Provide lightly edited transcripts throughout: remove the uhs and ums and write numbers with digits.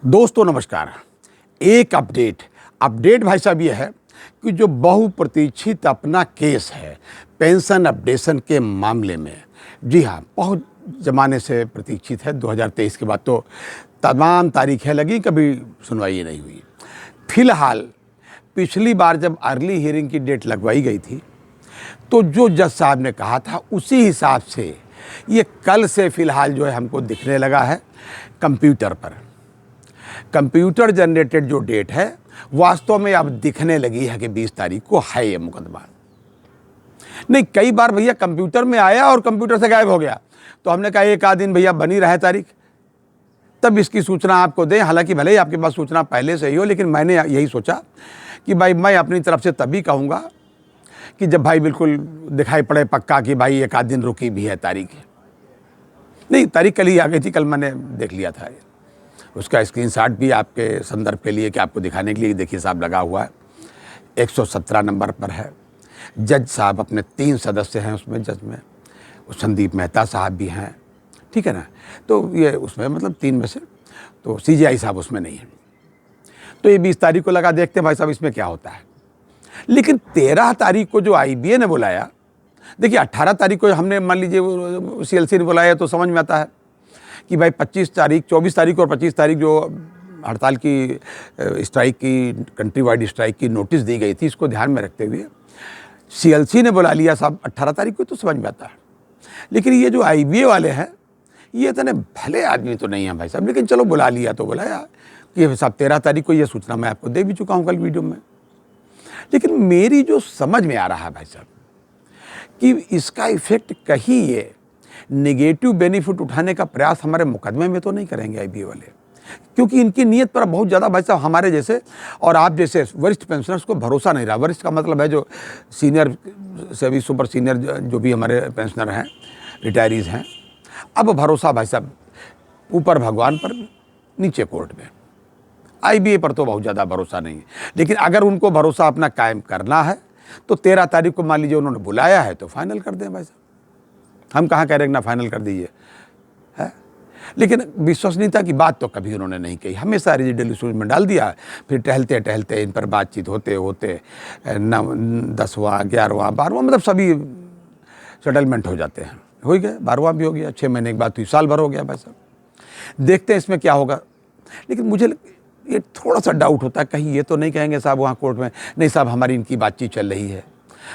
दोस्तों नमस्कार। एक अपडेट भाई साहब ये है कि जो बहुप्रतीक्षित अपना केस है पेंशन अपडेशन के मामले में, जी हाँ, बहुत ज़माने से प्रतीक्षित है। 2023 के बाद तो तमाम तारीखें लगी, कभी सुनवाई नहीं हुई। फिलहाल पिछली बार जब अर्ली हियरिंग की डेट लगवाई गई थी तो जो जज साहब ने कहा था उसी हिसाब से ये कल से फिलहाल जो है हमको दिखने लगा है कंप्यूटर पर। कंप्यूटर जनरेटेड जो डेट है वास्तव में अब दिखने लगी है कि 20 तारीख को है ये मुकदमा। नहीं, कई बार भैया कंप्यूटर में आया और कंप्यूटर से गायब हो गया, तो हमने कहा एक आध दिन भैया बनी रहे तारीख, तब इसकी सूचना आपको दें। हालांकि भले ही आपके पास सूचना पहले से ही हो, लेकिन मैंने यही सोचा कि भाई मैं अपनी तरफ से तभी कहूँगा कि जब भाई बिल्कुल दिखाई पड़े पक्का कि भाई एक आध दिन रुकी भी है तारीख। नहीं, तारीख कल ही आ गई थी, कल मैंने देख लिया था। उसका स्क्रीनशॉट भी आपके संदर्भ के लिए कि आपको दिखाने के लिए, देखिए साहब लगा हुआ है, 117 नंबर पर है। जज साहब अपने 3 सदस्य हैं उसमें, जज में संदीप मेहता साहब भी हैं, ठीक है ना। तो ये उसमें मतलब 3 में से तो CJI साहब उसमें नहीं है। तो ये 20 तारीख को लगा, देखते हैं भाई साहब इसमें क्या होता है। लेकिन 13 तारीख को जो IBA ने बुलाया, देखिए 18 तारीख को हमने मान लीजिए CLC ने बुलाया तो समझ में आता है कि भाई 24 तारीख और 25 तारीख जो हड़ताल की स्ट्राइक की, कंट्री वाइड स्ट्राइक की नोटिस दी गई थी, इसको ध्यान में रखते हुए CLC ने बुला लिया साहब 18 तारीख को, तो समझ में आता है। लेकिन ये जो IBA वाले हैं ये इतने भले आदमी तो नहीं है भाई साहब, लेकिन चलो बुला लिया तो बुलाया कि साहब 13 तारीख को ये सूचना मैं आपको दे भी चुका हूँ कल वीडियो में। लेकिन मेरी जो समझ में आ रहा है भाई साहब कि इसका इफेक्ट कहीं ये नेगेटिव बेनिफिट उठाने का प्रयास हमारे मुकदमे में तो नहीं करेंगे IBA वाले, क्योंकि इनकी नीयत पर बहुत ज़्यादा भाई साहब हमारे जैसे और आप जैसे वरिष्ठ पेंशनर्स को भरोसा नहीं रहा। वरिष्ठ का मतलब है जो सीनियर से भी सुपर सीनियर जो भी हमारे पेंशनर हैं, रिटायरीज़ हैं, अब भरोसा भाई साहब ऊपर भगवान पर, नीचे कोर्ट में। IBA पर तो बहुत ज़्यादा भरोसा नहीं है। लेकिन अगर उनको भरोसा अपना कायम करना है तो 13 तारीख को मान लीजिए उन्होंने बुलाया है तो फाइनल कर दें भाई साहब। हम कहाँ कह रहे हैं ना फाइनल कर दीजिए, है। लेकिन विश्वसनीयता की बात तो कभी उन्होंने नहीं कही, हमेशा रेजिडेंशियल में डाल दिया। फिर टहलते टहलते इन पर बातचीत होते होते 10वां 11वां 12वां मतलब सभी सेटलमेंट हो जाते हैं। हो गया 12वां भी हो गया, 6 महीने के बाद तो साल भर हो गया भाई साहब। देखते हैं इसमें क्या होगा। लेकिन मुझे ये थोड़ा सा डाउट होता है, कहीं ये तो नहीं कहेंगे साहब वहाँ कोर्ट में, नहीं साहब हमारी इनकी बातचीत चल रही है,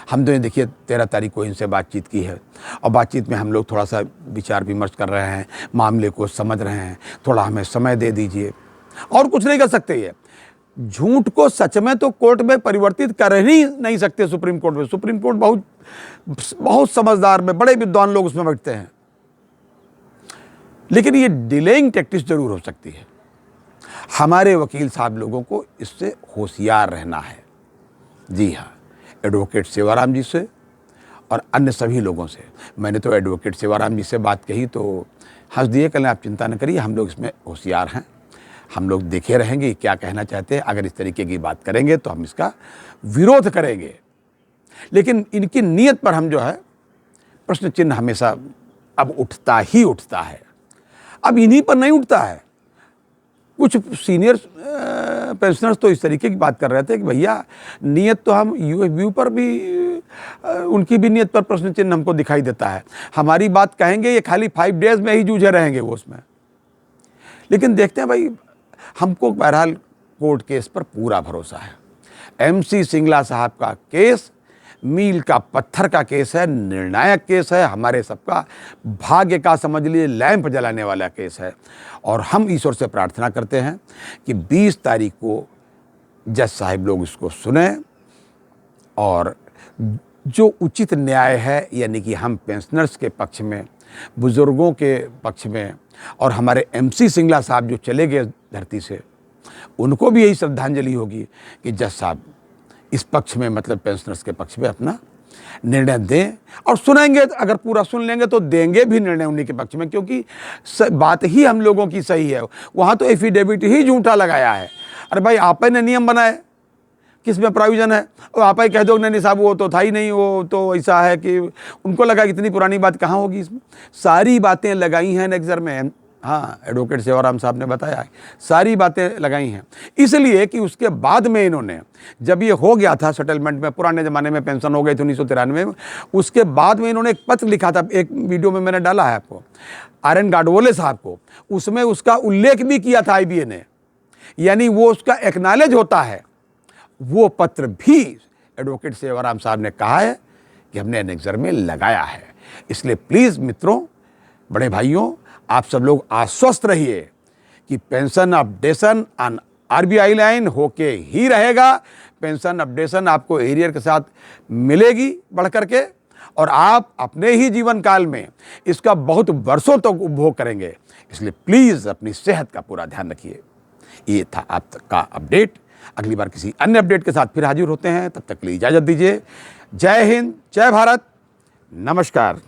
हम तो ये देखिए 13 तारीख को इनसे बातचीत की है और बातचीत में हम लोग थोड़ा सा विचार विमर्श कर रहे हैं, मामले को समझ रहे हैं, थोड़ा हमें समय दे दीजिए। और कुछ नहीं कर सकते। ये झूठ को सच में तो कोर्ट में परिवर्तित कर ही नहीं सकते। सुप्रीम कोर्ट में, सुप्रीम कोर्ट बहुत समझदार में बड़े विद्वान लोग उसमें बैठते हैं। लेकिन ये डिलेइंग टैक्टिक्स जरूर हो सकती है। हमारे वकील साहब लोगों को इससे होशियार रहना है। जी हाँ, एडवोकेट सेवाराम जी से और अन्य सभी लोगों से। मैंने तो एडवोकेट सेवाराम जी से बात कही तो हंस दिए, कल आप चिंता न करिए, हम लोग इसमें होशियार हैं, हम लोग देखे रहेंगे क्या कहना चाहते हैं। अगर इस तरीके की बात करेंगे तो हम इसका विरोध करेंगे। लेकिन इनकी नीयत पर हम जो है प्रश्न चिन्ह हमेशा अब उठता ही उठता है। अब इन्हीं पर नहीं उठता है, कुछ सीनियर पेंशनर्स तो इस तरीके की बात कर रहे थे कि भैया नीयत तो हम व्यू पर भी उनकी भी नीयत पर प्रश्न चिन्ह हमको दिखाई देता है। हमारी बात कहेंगे ये खाली 5 डेज में ही जूझे रहेंगे वो उसमें। लेकिन देखते हैं भाई, हमको बहरहाल कोर्ट केस पर पूरा भरोसा है। MC सिंगला साहब का केस मील का पत्थर का केस है, निर्णायक केस है, हमारे सबका भाग्य का समझ लीजिए लैंप जलाने वाला केस है। और हम ईश्वर से प्रार्थना करते हैं कि 20 तारीख को जज साहिब लोग इसको सुने और जो उचित न्याय है, यानी कि हम पेंशनर्स के पक्ष में, बुजुर्गों के पक्ष में, और हमारे MC सिंगला साहब जो चले गए धरती से, उनको भी यही श्रद्धांजलि होगी कि जज साहब इस पक्ष में, मतलब पेंशनर्स के पक्ष में अपना निर्णय दें। और सुनेंगे, अगर पूरा सुन लेंगे तो देंगे भी निर्णय उन्हीं के पक्ष में, क्योंकि बात ही हम लोगों की सही है। वहाँ तो एफिडेविट ही झूठा लगाया है। अरे भाई आप ही ने नियम बनाए, किस में प्रोविज़न है, और आप ही कह दो नहीं साहब वो तो था ही नहीं, वो तो ऐसा है कि उनको लगा कि इतनी पुरानी बात कहाँ होगी। इसमें सारी बातें लगाई हैं एनेक्सर में, हाँ, एडवोकेट सेवाराम साहब ने बताया, सारी बातें लगाई हैं। इसलिए कि उसके बाद में इन्होंने, जब ये हो गया था सेटलमेंट में, पुराने ज़माने में पेंशन हो गई थी 1993 में, उसके बाद में इन्होंने एक पत्र लिखा था, एक वीडियो में मैंने डाला है आपको, RN गाडवोले साहब को। उसमें उसका उल्लेख भी किया था IBA ने, यानी वो उसका एक्नॉलेज होता है। वो पत्र भी एडवोकेट सेवाराम साहब ने कहा है कि हमने एनेक्सर में लगाया है। इसलिए प्लीज़ मित्रों, बड़े भाइयों, आप सब लोग आश्वस्त रहिए कि pension updation on RBI line होके ही रहेगा। पेंशन अपडेशन आपको एरियर के साथ मिलेगी बढ़ करके, और आप अपने ही जीवन काल में इसका बहुत वर्षों तक उपभोग करेंगे। इसलिए प्लीज़ अपनी सेहत का पूरा ध्यान रखिए। ये था आपका अपडेट। अगली बार किसी अन्य अपडेट के साथ फिर हाजिर होते हैं, तब तक के लिए इजाज़त दीजिए। जय हिंद, जय भारत, नमस्कार।